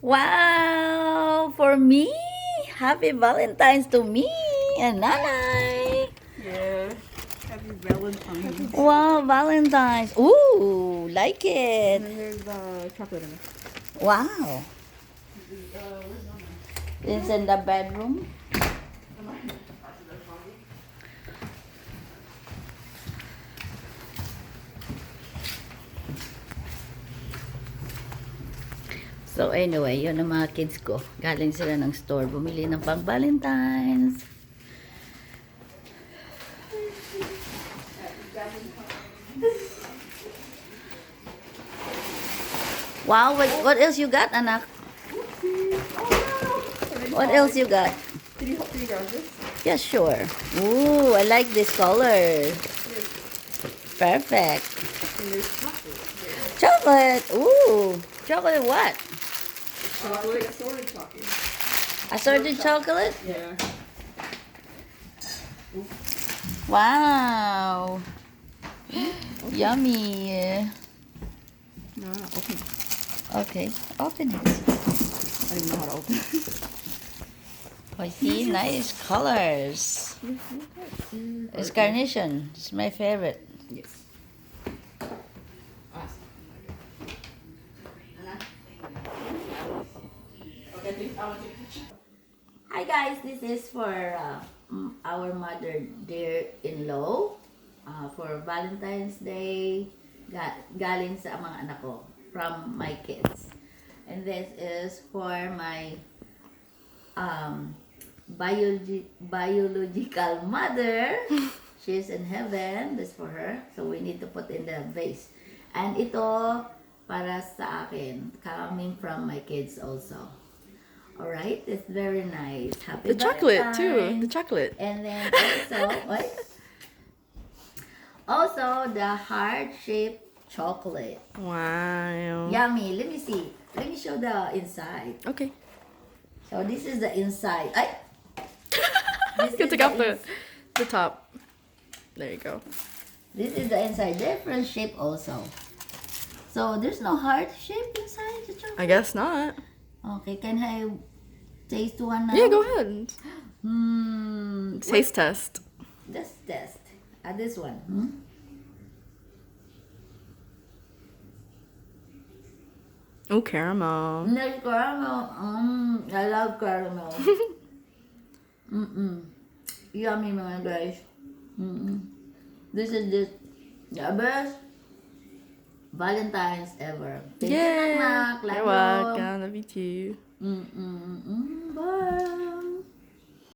Wow! For me? Happy Valentine's to me and Nanay! Yeah. Happy Valentine's. Wow, Valentine's. Ooh, like it. And then there's chocolate in it. Wow. It's in the bedroom. So anyway, yun ang mga kids ko. Galing sila ng store. Bumili ng pang Valentine's. Wow, what else you got, anak? What else you got? Did you grab this? Yeah, sure. Ooh, I like this color. Perfect. And there's chocolate. Chocolate. Ooh, chocolate what? Chocolate. Assorted chocolate. Assorted chocolate? Yeah. Wow. Yummy. No, open. Okay, open it. I didn't know how to open it. I see nice colors. It's carnation. It's my favorite. Yes. Hi guys, this is for our mother dear-in-law for Valentine's Day. Galing sa mga anak ko from my kids. And this is for my biological mother. She's in heaven. This for her. So we need to put in the vase. And ito para sa akin, coming from my kids also. Alright, it's very nice. Happy The chocolate too. Valentine's. The chocolate. And then also, what? Also, the heart-shaped chocolate. Wow. Yummy. Let me see. Let me show the inside. Okay. So this is the inside. Ay! You can take off the top. There you go. This is the inside. Different shape also. So there's no heart shape inside the chocolate. I guess not. Okay, can I taste one now? Yeah, go ahead. Taste test. Let's test. This one. Hmm? Oh, caramel. There's caramel. I love caramel. Yummy mga guys. This is the best Valentine's ever. Thank you, Yay! anak. Love You're you. welcome. Love you too.